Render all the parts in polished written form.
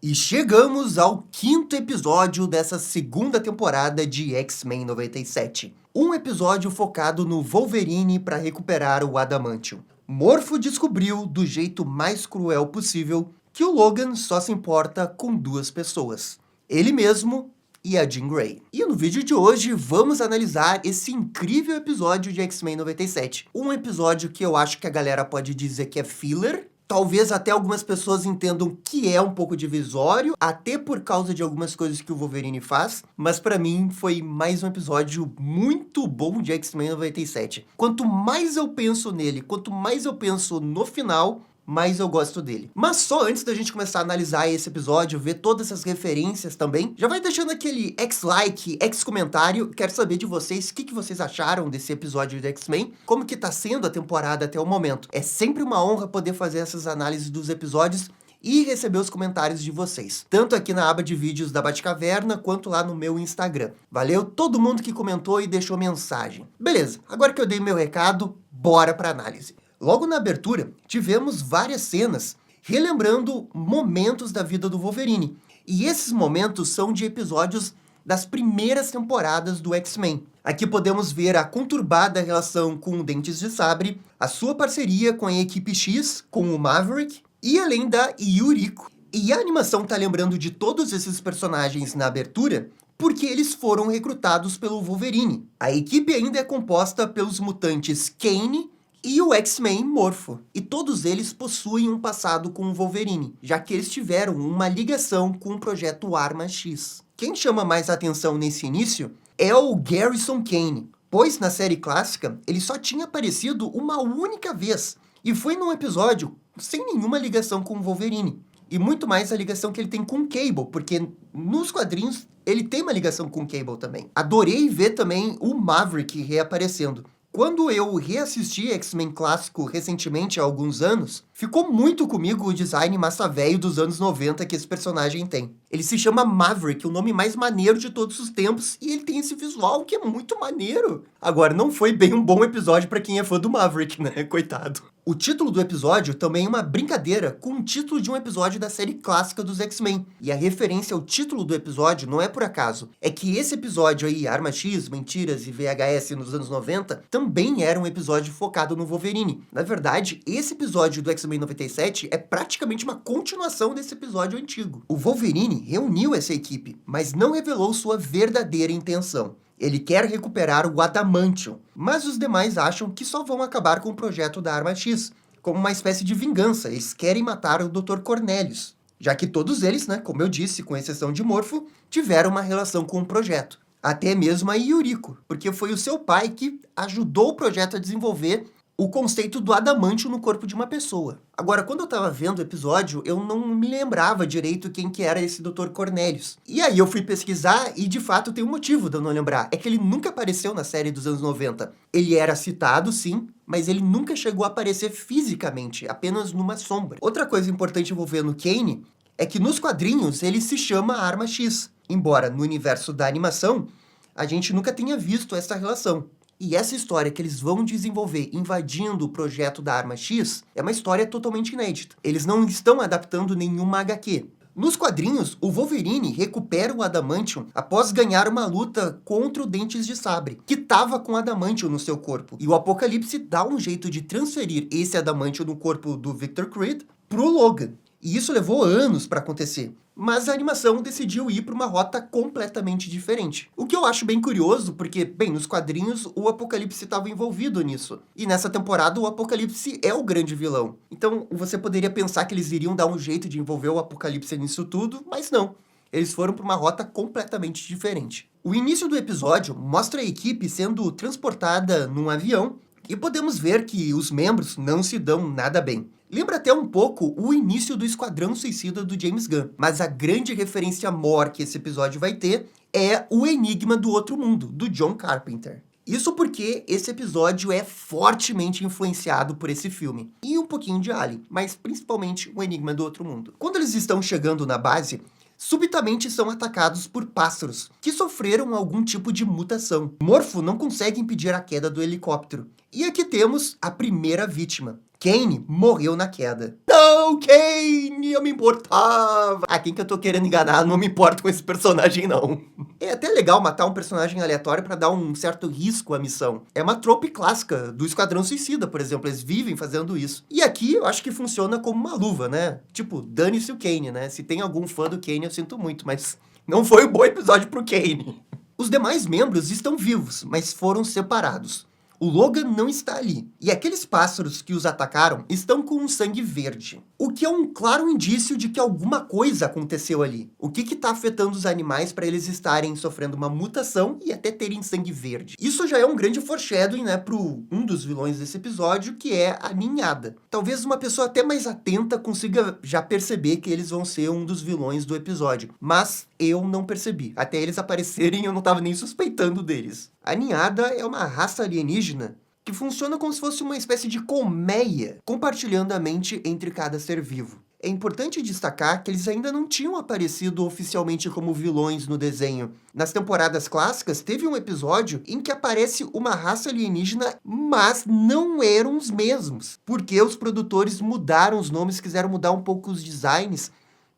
E chegamos ao quinto episódio dessa segunda temporada de X-Men 97. Um episódio focado no Wolverine para recuperar o Adamantium. Morpho descobriu, do jeito mais cruel possível, que o Logan só se importa com duas pessoas. Ele mesmo e a Jean Grey. E no vídeo de hoje vamos analisar esse incrível episódio de X-Men 97. Um episódio que eu acho que a galera pode dizer que é filler. Talvez até algumas pessoas entendam que é um pouco divisório, até por causa de algumas coisas que o Wolverine faz, mas pra mim foi mais um episódio muito bom de X-Men 97. Quanto mais eu penso nele, quanto mais eu penso no final, mais eu gosto dele. Mas só antes da gente começar a analisar esse episódio, ver todas essas referências também, já vai deixando aquele X-like, X-comentário. Quero saber de vocês o que vocês acharam desse episódio de X-Men, como que tá sendo a temporada até o momento. É sempre uma honra poder fazer essas análises dos episódios e receber os comentários de vocês, tanto aqui na aba de vídeos da Batcaverna, quanto lá no meu Instagram. Valeu todo mundo que comentou e deixou mensagem. Beleza, agora que eu dei meu recado, bora pra análise. Logo na abertura, tivemos várias cenas relembrando momentos da vida do Wolverine. E esses momentos são de episódios das primeiras temporadas do X-Men. Aqui podemos ver a conturbada relação com o Dentes de Sabre, a sua parceria com a Equipe X, com o Maverick, e além da Yuriko. E a animação tá lembrando de todos esses personagens na abertura, porque eles foram recrutados pelo Wolverine. A equipe ainda é composta pelos mutantes Kane e o X-Men Morpho. E todos eles possuem um passado com o Wolverine, já que eles tiveram uma ligação com o projeto Arma X. Quem chama mais atenção nesse início é o Garrison Kane, pois na série clássica ele só tinha aparecido uma única vez, e foi num episódio sem nenhuma ligação com o Wolverine. E muito mais a ligação que ele tem com o Cable, porque nos quadrinhos ele tem uma ligação com o Cable também. Adorei ver também o Maverick reaparecendo. Quando eu reassisti X-Men clássico recentemente, há alguns anos, ficou muito comigo o design massa velho dos anos 90 que esse personagem tem. Ele se chama Maverick, o nome mais maneiro de todos os tempos, e ele tem esse visual que é muito maneiro. Agora, não foi bem um bom episódio pra quem é fã do Maverick, né? Coitado. O título do episódio também é uma brincadeira com o título de um episódio da série clássica dos X-Men. E a referência ao título do episódio não é por acaso. É que esse episódio aí, Arma X, Mentiras e VHS nos anos 90, também era um episódio focado no Wolverine. Na verdade, esse episódio do X-Men 97 é praticamente uma continuação desse episódio antigo. O Wolverine reuniu essa equipe, mas não revelou sua verdadeira intenção. Ele quer recuperar o Adamantium, mas os demais acham que só vão acabar com o projeto da Arma X, como uma espécie de vingança. Eles querem matar o Dr. Cornelius, já que todos eles, né, como eu disse, com exceção de Morpho, tiveram uma relação com o projeto. Até mesmo a Yuriko, porque foi o seu pai que ajudou o projeto a desenvolver o conceito do adamantium no corpo de uma pessoa. Agora, quando eu tava vendo o episódio, eu não me lembrava direito quem que era esse Dr. Cornelius. E aí eu fui pesquisar e, de fato, tem um motivo de eu não lembrar. É que ele nunca apareceu na série dos anos 90. Ele era citado, sim, mas ele nunca chegou a aparecer fisicamente, apenas numa sombra. Outra coisa importante envolvendo Kane é que nos quadrinhos ele se chama Arma X, embora no universo da animação a gente nunca tenha visto essa relação. E essa história que eles vão desenvolver invadindo o projeto da Arma X é uma história totalmente inédita. Eles não estão adaptando nenhuma HQ. Nos quadrinhos, o Wolverine recupera o Adamantium após ganhar uma luta contra o Dentes de Sabre, que estava com Adamantium no seu corpo. E o Apocalipse dá um jeito de transferir esse Adamantium no corpo do Victor Creed pro Logan. E isso levou anos para acontecer. Mas a animação decidiu ir para uma rota completamente diferente. O que eu acho bem curioso, porque, bem, nos quadrinhos o Apocalipse estava envolvido nisso. E nessa temporada o Apocalipse é o grande vilão. Então você poderia pensar que eles iriam dar um jeito de envolver o Apocalipse nisso tudo, mas não. Eles foram para uma rota completamente diferente. O início do episódio mostra a equipe sendo transportada num avião e podemos ver que os membros não se dão nada bem. Lembra até um pouco o início do Esquadrão Suicida do James Gunn, mas a grande referência maior que esse episódio vai ter é o Enigma do Outro Mundo, do John Carpenter. Isso porque esse episódio é fortemente influenciado por esse filme, e um pouquinho de Alien, mas principalmente o Enigma do Outro Mundo. Quando eles estão chegando na base, subitamente são atacados por pássaros, que sofreram algum tipo de mutação. Morpho não consegue impedir a queda do helicóptero. E aqui temos a primeira vítima, Kane morreu na queda. Não, Kane, eu me importava. Ah, quem que eu tô querendo enganar? Não me importo com esse personagem, não. É até legal matar um personagem aleatório pra dar um certo risco à missão. É uma trope clássica do Esquadrão Suicida, por exemplo. Eles vivem fazendo isso. E aqui eu acho que funciona como uma luva, né? Tipo, dane-se o Kane, né? Se tem algum fã do Kane, eu sinto muito, mas não foi um bom episódio pro Kane. Os demais membros estão vivos, mas foram separados. O Logan não está ali, e aqueles pássaros que os atacaram estão com um sangue verde, o que é um claro indício de que alguma coisa aconteceu ali. O que está afetando os animais para eles estarem sofrendo uma mutação e até terem sangue verde? Isso já é um grande foreshadowing, né, pro um dos vilões desse episódio, que é a ninhada. Talvez uma pessoa até mais atenta consiga já perceber que eles vão ser um dos vilões do episódio, mas eu não percebi. Até eles aparecerem, eu não estava nem suspeitando deles. A ninhada é uma raça alienígena que funciona como se fosse uma espécie de colmeia, compartilhando a mente entre cada ser vivo. É importante destacar que eles ainda não tinham aparecido oficialmente como vilões no desenho. Nas temporadas clássicas, teve um episódio em que aparece uma raça alienígena, mas não eram os mesmos, porque os produtores mudaram os nomes, quiseram mudar um pouco os designs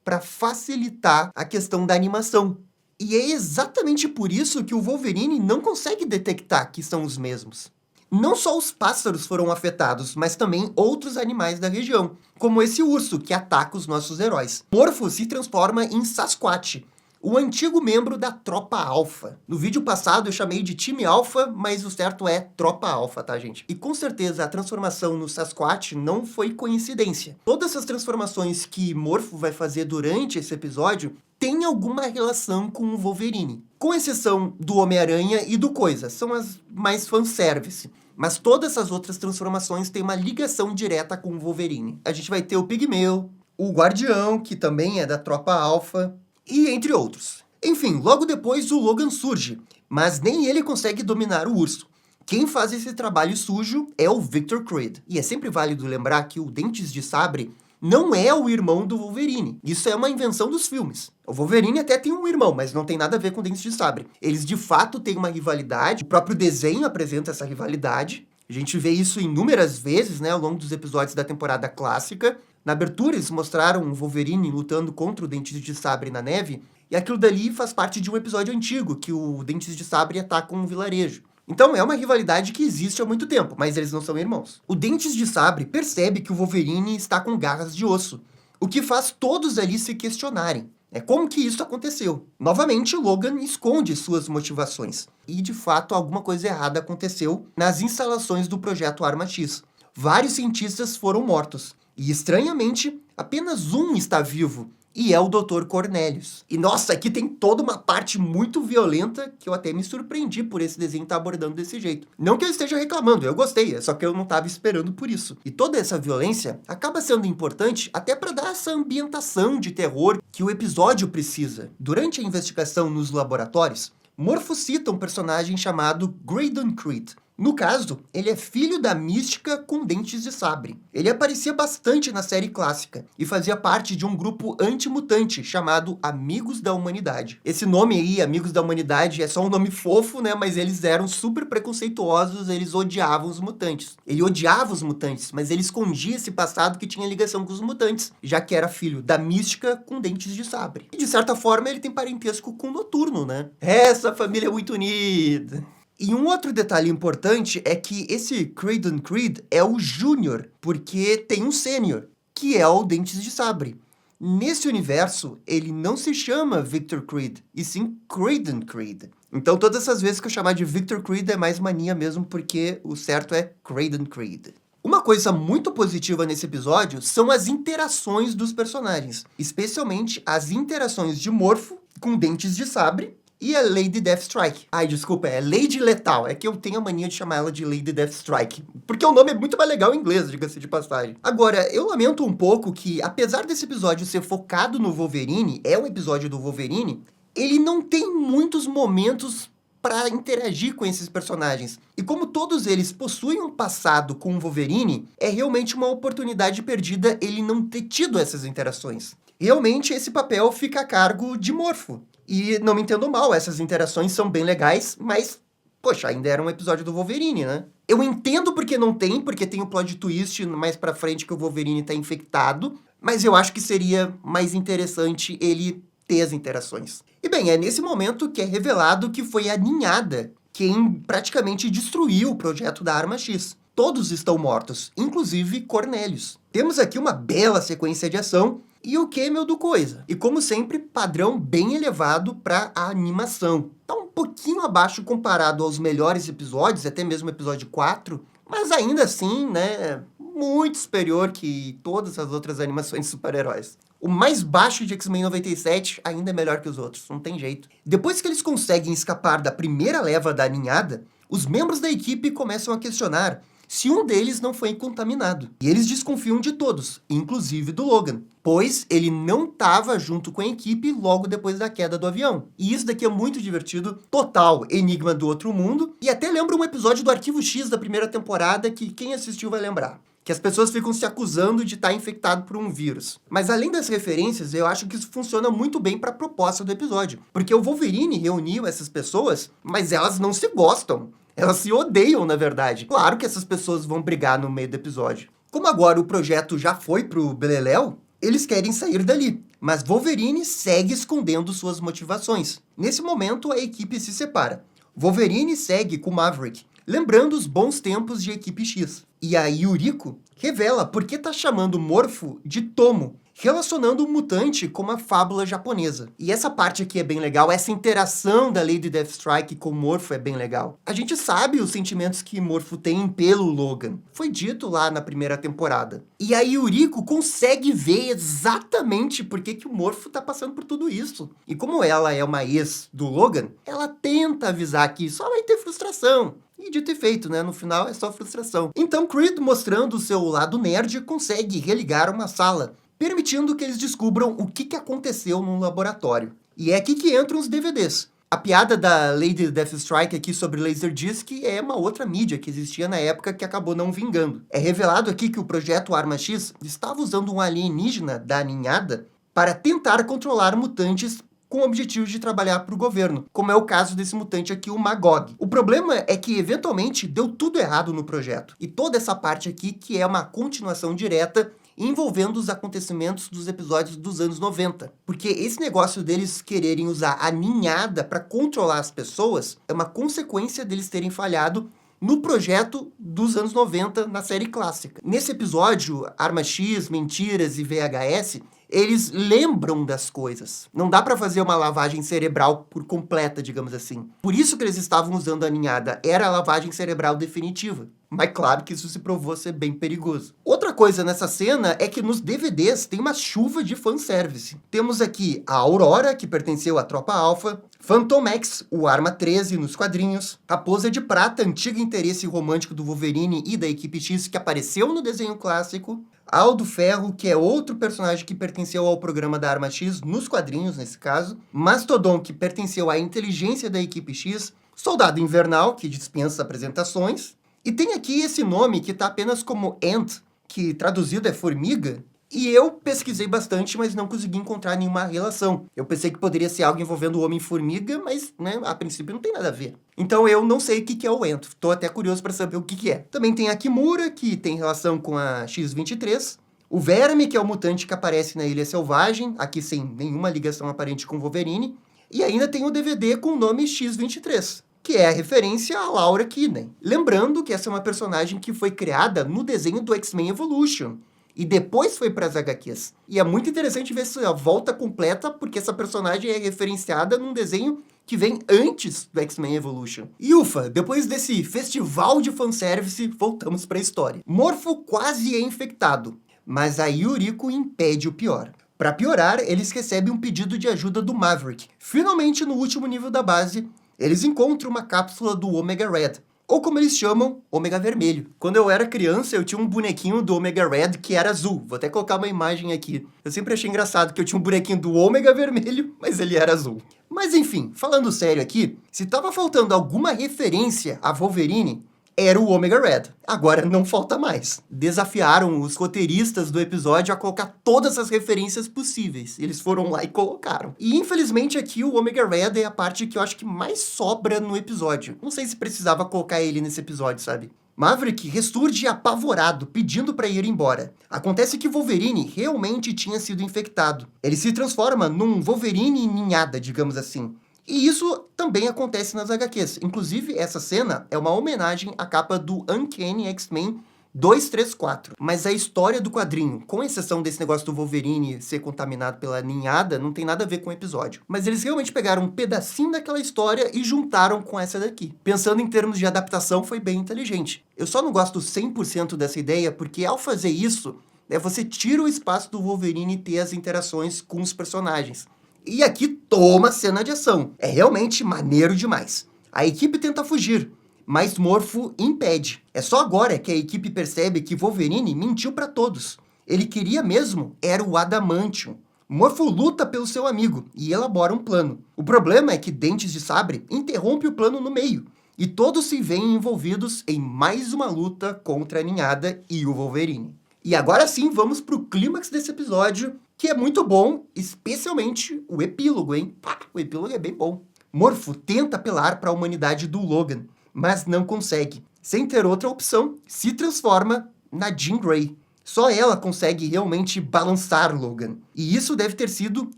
para facilitar a questão da animação. E é exatamente por isso que o Wolverine não consegue detectar que são os mesmos. Não só os pássaros foram afetados, mas também outros animais da região, como esse urso que ataca os nossos heróis. Morpho se transforma em Sasquatch, o antigo membro da Tropa Alpha. No vídeo passado eu chamei de Time Alpha, mas o certo é Tropa Alpha, tá, gente? E com certeza a transformação no Sasquatch não foi coincidência. Todas essas transformações que Morpho vai fazer durante esse episódio tem alguma relação com o Wolverine. Com exceção do Homem-Aranha e do Coisa, são as mais fanservice. Mas todas essas outras transformações têm uma ligação direta com o Wolverine. A gente vai ter o Pigmeu, o Guardião, que também é da Tropa Alpha, e entre outros. Enfim, logo depois o Logan surge, mas nem ele consegue dominar o urso. Quem faz esse trabalho sujo é o Victor Creed. E é sempre válido lembrar que o Dentes de Sabre não é o irmão do Wolverine. Isso é uma invenção dos filmes. O Wolverine até tem um irmão, mas não tem nada a ver com Dentes de Sabre. Eles de fato têm uma rivalidade, o próprio desenho apresenta essa rivalidade. A gente vê isso inúmeras vezes, né, ao longo dos episódios da temporada clássica. Na abertura eles mostraram o Wolverine lutando contra o Dentes de Sabre na neve, e aquilo dali faz parte de um episódio antigo, que o Dentes de Sabre ataca um vilarejo. Então é uma rivalidade que existe há muito tempo, mas eles não são irmãos. O Dentes de Sabre percebe que o Wolverine está com garras de osso, o que faz todos ali se questionarem. Como que isso aconteceu? Novamente, Logan esconde suas motivações. E, de fato, alguma coisa errada aconteceu nas instalações do Projeto Arma X. Vários cientistas foram mortos. E, estranhamente, apenas um está vivo. E é o Dr. Cornelius. E, nossa, aqui tem toda uma parte muito violenta que eu até me surpreendi por esse desenho estar abordando desse jeito. Não que eu esteja reclamando, eu gostei, só que eu não estava esperando por isso. E toda essa violência acaba sendo importante até para dar essa ambientação de terror que o episódio precisa. Durante a investigação nos laboratórios, Morpho cita um personagem chamado Graydon Creed. No caso, ele é filho da Mística com Dentes de Sabre. Ele aparecia bastante na série clássica e fazia parte de um grupo anti-mutante chamado Amigos da Humanidade. Esse nome aí, Amigos da Humanidade, é só um nome fofo, né? Mas eles eram super preconceituosos, eles odiavam os mutantes. Ele odiava os mutantes, mas ele escondia esse passado que tinha ligação com os mutantes, já que era filho da Mística com Dentes de Sabre. E de certa forma ele tem parentesco com o Noturno, né? Essa família é muito unida. E um outro detalhe importante é que esse Graydon Creed é o Júnior, porque tem um Sênior, que é o Dentes de Sabre. Nesse universo, ele não se chama Victor Creed, e sim Graydon Creed. Então todas essas vezes que eu chamar de Victor Creed é mais mania mesmo, porque o certo é Graydon Creed. Uma coisa muito positiva nesse episódio são as interações dos personagens, especialmente as interações de Morpho com Dentes de Sabre, e a Lady Deathstrike. Ai, desculpa, é Lady Letal. É que eu tenho a mania de chamar ela de Lady Deathstrike. Porque o nome é muito mais legal em inglês, diga-se de passagem. Agora, eu lamento um pouco que, apesar desse episódio ser focado no Wolverine, é um episódio do Wolverine, ele não tem muitos momentos para interagir com esses personagens. E como todos eles possuem um passado com o Wolverine, é realmente uma oportunidade perdida ele não ter tido essas interações. Realmente, esse papel fica a cargo de Morpho. E não me entendam mal, essas interações são bem legais, mas poxa, ainda era um episódio do Wolverine, né? Eu entendo porque não tem, porque tem o plot twist mais pra frente que o Wolverine tá infectado, mas eu acho que seria mais interessante ele ter as interações. E bem, é nesse momento que é revelado que foi a Ninhada quem praticamente destruiu o projeto da Arma X. Todos estão mortos, inclusive Cornelius. Temos aqui uma bela sequência de ação e o cameo do Coisa. E como sempre, padrão bem elevado para a animação. Tá um pouquinho abaixo comparado aos melhores episódios, até mesmo o episódio 4, mas ainda assim, né, muito superior que todas as outras animações de super-heróis. O mais baixo de X-Men 97 ainda é melhor que os outros, não tem jeito. Depois que eles conseguem escapar da primeira leva da ninhada, os membros da equipe começam a questionar se um deles não foi contaminado. E eles desconfiam de todos, inclusive do Logan, pois ele não estava junto com a equipe logo depois da queda do avião. E isso daqui é muito divertido, total enigma do outro mundo, e até lembra um episódio do Arquivo X da primeira temporada que quem assistiu vai lembrar. Que as pessoas ficam se acusando de estar infectado por um vírus. Mas além das referências, eu acho que isso funciona muito bem para a proposta do episódio. Porque o Wolverine reuniu essas pessoas, mas elas não se gostam. Elas se odeiam, na verdade. Claro que essas pessoas vão brigar no meio do episódio. Como agora o projeto já foi pro Beleléu, eles querem sair dali. Mas Wolverine segue escondendo suas motivações. Nesse momento, a equipe se separa. Wolverine segue com Maverick, lembrando os bons tempos de Equipe X. E a Yuriko revela por que tá chamando Morfo de Tomo, relacionando o mutante com uma fábula japonesa. E essa parte aqui é bem legal, essa interação da Lady Deathstrike com Morfo é bem legal. A gente sabe os sentimentos que Morfo tem pelo Logan. Foi dito lá na primeira temporada. E a Yuriko consegue ver exatamente por que o Morfo tá passando por tudo isso. E como ela é uma ex do Logan, ela tenta avisar que só vai ter frustração. E dito e feito, né? No final é só frustração. Então Creed, mostrando o seu lado nerd, consegue religar uma sala, permitindo que eles descubram o que aconteceu no laboratório. E é aqui que entram os DVDs. A piada da Lady Deathstrike aqui sobre Laserdisc é uma outra mídia que existia na época que acabou não vingando. É revelado aqui que o projeto Arma X estava usando um alienígena da ninhada para tentar controlar mutantes com o objetivo de trabalhar para o governo, como é o caso desse mutante aqui, o Magog. O problema é que, eventualmente, deu tudo errado no projeto. E toda essa parte aqui, que é uma continuação direta envolvendo os acontecimentos dos episódios dos anos 90. Porque esse negócio deles quererem usar a ninhada para controlar as pessoas é uma consequência deles terem falhado no projeto dos anos 90 na série clássica. Nesse episódio, Arma X, Mentiras e VHS, eles lembram das coisas. Não dá para fazer uma lavagem cerebral por completa, digamos assim. Por isso que eles estavam usando a ninhada, era a lavagem cerebral definitiva. Mas claro que isso se provou ser bem perigoso. Outra coisa nessa cena é que nos DVDs tem uma chuva de fanservice. Temos aqui a Aurora, que pertenceu à Tropa Alpha, Phantom X, o Arma 13 nos quadrinhos, Raposa de Prata, antigo interesse romântico do Wolverine e da Equipe X, que apareceu no desenho clássico, Aldo Ferro, que é outro personagem que pertenceu ao programa da Arma X, nos quadrinhos nesse caso, Mastodon, que pertenceu à inteligência da Equipe X, Soldado Invernal, que dispensa apresentações, e tem aqui esse nome que está apenas como Ant, que traduzido é formiga, e eu pesquisei bastante, mas não consegui encontrar nenhuma relação. Eu pensei que poderia ser algo envolvendo o Homem-Formiga, mas, né, a princípio não tem nada a ver. Então eu não sei o que é o Ant. Tô até curioso para saber o que é. Também tem a Kimura, que tem relação com a X-23. O Verme, que é o mutante que aparece na Ilha Selvagem, aqui sem nenhuma ligação aparente com o Wolverine. E ainda tem o DVD com o nome X-23, que é a referência a Laura Kinney. Lembrando que essa é uma personagem que foi criada no desenho do X-Men Evolution, e depois foi para as HQs. E é muito interessante ver essa volta completa, porque essa personagem é referenciada num desenho que vem antes do X-Men Evolution. E ufa, depois desse festival de fanservice, voltamos para a história. Morfo quase é infectado, mas a Yuriko impede o pior. Para piorar, eles recebem um pedido de ajuda do Maverick. Finalmente, no último nível da base, eles encontram uma cápsula do Omega Red, ou como eles chamam, Ômega Vermelho. Quando eu era criança, eu tinha um bonequinho do Ômega Red que era azul. Vou até colocar uma imagem aqui. Eu sempre achei engraçado que eu tinha um bonequinho do Ômega Vermelho, mas ele era azul. Mas enfim, falando sério aqui, se tava faltando alguma referência a Wolverine, era o Omega Red. Agora não falta mais. Desafiaram os roteiristas do episódio a colocar todas as referências possíveis. Eles foram lá e colocaram. E infelizmente aqui o Omega Red é a parte que eu acho que mais sobra no episódio. Não sei se precisava colocar ele nesse episódio, sabe? Maverick ressurge apavorado, pedindo para ir embora. Acontece que Wolverine realmente tinha sido infectado. Ele se transforma num Wolverine ninhada, digamos assim. E isso também acontece nas HQs. Inclusive, essa cena é uma homenagem à capa do Uncanny X-Men 234. Mas a história do quadrinho, com exceção desse negócio do Wolverine ser contaminado pela ninhada, não tem nada a ver com o episódio. Mas eles realmente pegaram um pedacinho daquela história e juntaram com essa daqui. Pensando em termos de adaptação, foi bem inteligente. Eu só não gosto 100% dessa ideia, porque ao fazer isso, você tira o espaço do Wolverine ter as interações com os personagens. E aqui toma cena de ação. É realmente maneiro demais. A equipe tenta fugir, mas Morpho impede. É só agora que a equipe percebe que Wolverine mentiu para todos. Ele queria mesmo era o Adamantium. Morpho luta pelo seu amigo e elabora um plano. O problema é que Dentes de Sabre interrompe o plano no meio. E todos se veem envolvidos em mais uma luta contra a ninhada e o Wolverine. E agora sim, vamos pro clímax desse episódio, que é muito bom, especialmente o epílogo, hein? O epílogo é bem bom. Morpho tenta apelar para a humanidade do Logan, mas não consegue. Sem ter outra opção, se transforma na Jean Grey. Só ela consegue realmente balançar Logan. E isso deve ter sido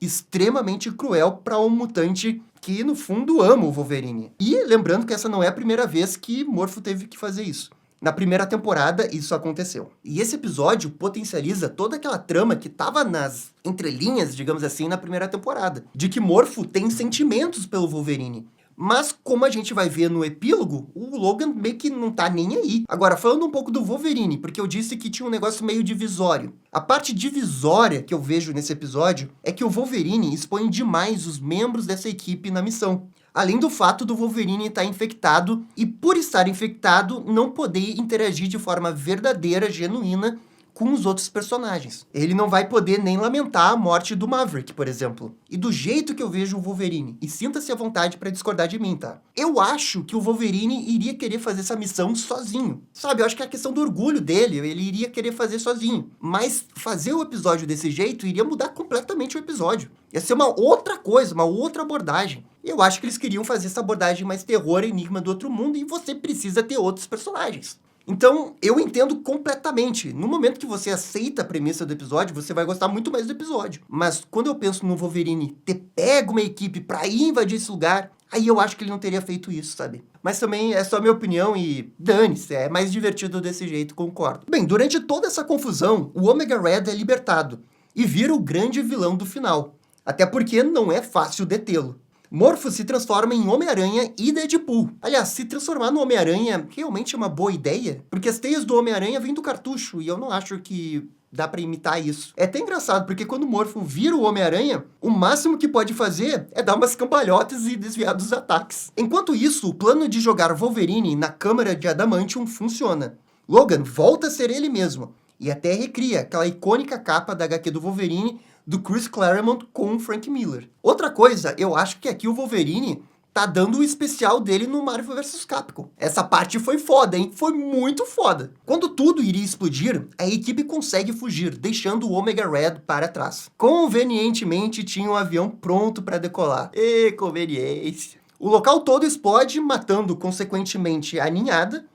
extremamente cruel para um mutante que, no fundo, ama o Wolverine. E lembrando que essa não é a primeira vez que Morpho teve que fazer isso. Na primeira temporada, isso aconteceu. E esse episódio potencializa toda aquela trama que estava nas entrelinhas, digamos assim, na primeira temporada. De que Morpho tem sentimentos pelo Wolverine. Mas, como a gente vai ver no epílogo, o Logan meio que não tá nem aí. Agora, falando um pouco do Wolverine, porque eu disse que tinha um negócio meio divisório. A parte divisória que eu vejo nesse episódio é que o Wolverine expõe demais os membros dessa equipe na missão. Além do fato do Wolverine estar infectado e, por estar infectado, não poder interagir de forma verdadeira, genuína, com os outros personagens. Ele não vai poder nem lamentar a morte do Maverick, por exemplo. E do jeito que eu vejo o Wolverine, e sinta-se à vontade para discordar de mim, tá? Eu acho que o Wolverine iria querer fazer essa missão sozinho. Sabe, eu acho que é a questão do orgulho dele, ele iria querer fazer sozinho. Mas fazer o episódio desse jeito iria mudar completamente o episódio. Ia ser uma outra coisa, uma outra abordagem. Eu acho que eles queriam fazer essa abordagem mais terror, enigma do outro mundo, e você precisa ter outros personagens. Então, eu entendo completamente. No momento que você aceita a premissa do episódio, você vai gostar muito mais do episódio. Mas quando eu penso no Wolverine ter pego uma equipe pra ir invadir esse lugar, aí eu acho que ele não teria feito isso, sabe? Mas também é só minha opinião e dane-se, é mais divertido desse jeito, concordo. Bem, durante toda essa confusão, o Omega Red é libertado e vira o grande vilão do final. Até porque não é fácil detê-lo. Morpho se transforma em Homem-Aranha e Deadpool. Aliás, se transformar no Homem-Aranha realmente é uma boa ideia, porque as teias do Homem-Aranha vêm do cartucho, e eu não acho que dá pra imitar isso. É até engraçado, porque quando o Morpho vira o Homem-Aranha, o máximo que pode fazer é dar umas cambalhotas e desviar dos ataques. Enquanto isso, o plano de jogar Wolverine na câmara de Adamantium funciona. Logan volta a ser ele mesmo, e até recria aquela icônica capa da HQ do Wolverine do Chris Claremont com o Frank Miller. Outra coisa, eu acho que aqui o Wolverine tá dando o especial dele no Marvel vs Capcom. Essa parte foi foda, hein? Foi muito foda. Quando tudo iria explodir, a equipe consegue fugir, deixando o Omega Red para trás. Convenientemente, tinha um avião pronto para decolar. E conveniência. O local todo explode, matando, consequentemente, a ninhada.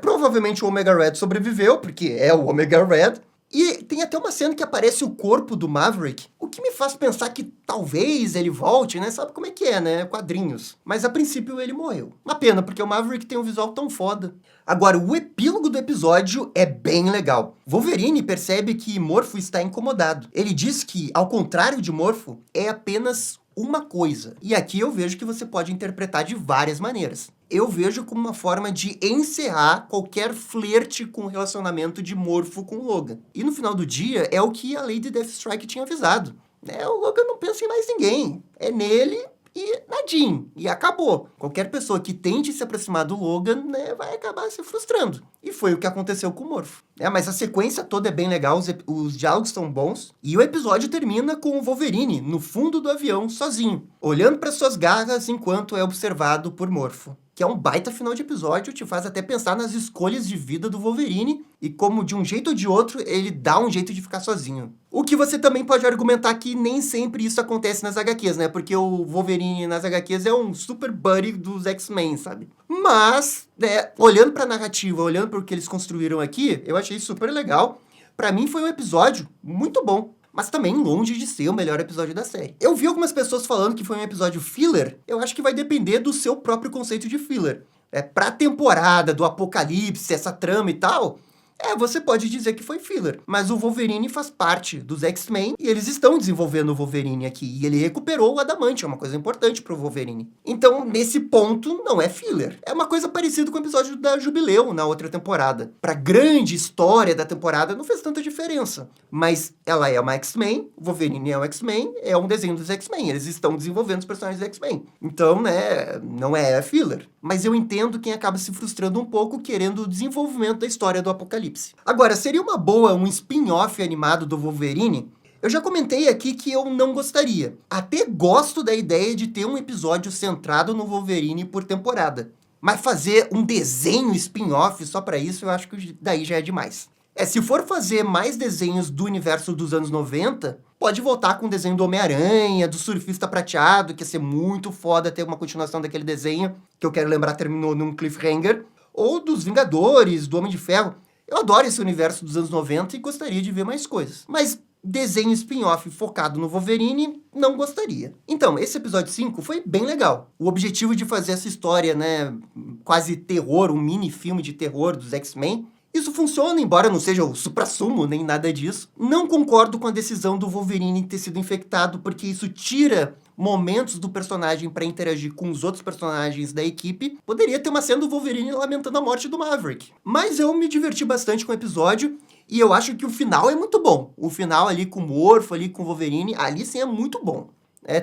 Provavelmente o Omega Red sobreviveu, porque é o Omega Red. E tem até uma cena que aparece o corpo do Maverick, o que me faz pensar que talvez ele volte, né? Sabe como é que é, né? Quadrinhos. Mas a princípio ele morreu. Uma pena, porque o Maverick tem um visual tão foda. Agora, o epílogo do episódio é bem legal. Wolverine percebe que Morpho está incomodado. Ele diz que, ao contrário de Morpho, é apenas uma coisa. E aqui eu vejo que você pode interpretar de várias maneiras. Eu vejo como uma forma de encerrar qualquer flerte com o relacionamento de Morpho com Logan. E no final do dia, é o que a Lady Deathstrike tinha avisado. O Logan não pensa em mais ninguém. É nele e na Jean. E acabou. Qualquer pessoa que tente se aproximar do Logan, vai acabar se frustrando. E foi o que aconteceu com o Morpho. Mas a sequência toda é bem legal, os diálogos são bons. E o episódio termina com o Wolverine no fundo do avião, sozinho, olhando para suas garras enquanto é observado por Morpho. que é um baita final de episódio, te faz até pensar nas escolhas de vida do Wolverine e como, de um jeito ou de outro, ele dá um jeito de ficar sozinho. O que você também pode argumentar que nem sempre isso acontece nas HQs, né? Porque o Wolverine nas HQs é um super buddy dos X-Men, sabe? Mas, né, olhando pra narrativa, olhando pro que eles construíram aqui, eu achei super legal. Pra mim foi um episódio muito bom, mas também longe de ser o melhor episódio da série. Eu vi algumas pessoas falando que foi um episódio filler. Eu acho que vai depender do seu próprio conceito de filler. Pra temporada do Apocalipse, essa trama e tal, você pode dizer que foi filler. Mas o Wolverine faz parte dos X-Men e eles estão desenvolvendo o Wolverine aqui. E ele recuperou o Adamante, é uma coisa importante pro Wolverine. Então, nesse ponto, não é filler. É uma coisa parecida com o episódio da Jubileu na outra temporada. Pra grande história da temporada, não fez tanta diferença. Mas ela é uma X-Men, o Wolverine é um X-Men, é um desenho dos X-Men. Eles estão desenvolvendo os personagens dos X-Men. Então, né, não é filler. Mas eu entendo quem acaba se frustrando um pouco querendo o desenvolvimento da história do Apocalipse. Agora, seria uma boa um spin-off animado do Wolverine? Eu já comentei aqui que eu não gostaria. Até gosto da ideia de ter um episódio centrado no Wolverine por temporada. Mas fazer um desenho spin-off só pra isso, eu acho que daí já é demais. Se for fazer mais desenhos do universo dos anos 90, pode voltar com o desenho do Homem-Aranha, do Surfista Prateado, que ia ser muito foda ter uma continuação daquele desenho, que eu quero lembrar terminou num cliffhanger, ou dos Vingadores, do Homem de Ferro. Eu adoro esse universo dos anos 90 e gostaria de ver mais coisas. Mas desenho spin-off focado no Wolverine, não gostaria. Então, esse episódio 5 foi bem legal. O objetivo de fazer essa história, né, quase terror, um mini filme de terror dos X-Men, isso funciona, embora não seja o suprassumo nem nada disso. Não concordo com a decisão do Wolverine ter sido infectado, porque isso tira momentos do personagem para interagir com os outros personagens da equipe. Poderia ter uma cena do Wolverine lamentando a morte do Maverick. Mas eu me diverti bastante com o episódio, e eu acho que o final é muito bom. O final ali com o Morpho, ali com o Wolverine, ali sim é muito bom.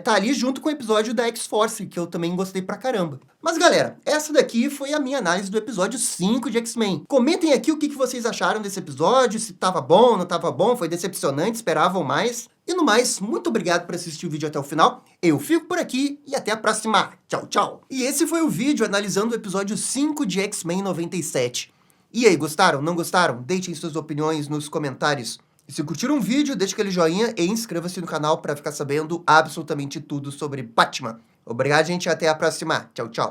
Tá ali junto com o episódio da X-Force, que eu também gostei pra caramba. Mas galera, essa daqui foi a minha análise do episódio 5 de X-Men. Comentem aqui o que vocês acharam desse episódio, se tava bom, não tava bom, foi decepcionante, esperavam mais. E no mais, muito obrigado por assistir o vídeo até o final. Eu fico por aqui e até a próxima. Tchau, tchau. E esse foi o vídeo analisando o episódio 5 de X-Men 97. E aí, gostaram? Não gostaram? Deixem suas opiniões nos comentários. E se curtiram o vídeo, deixe aquele joinha e inscreva-se no canal para ficar sabendo absolutamente tudo sobre Batman. Obrigado, gente. Até a próxima. Tchau, tchau.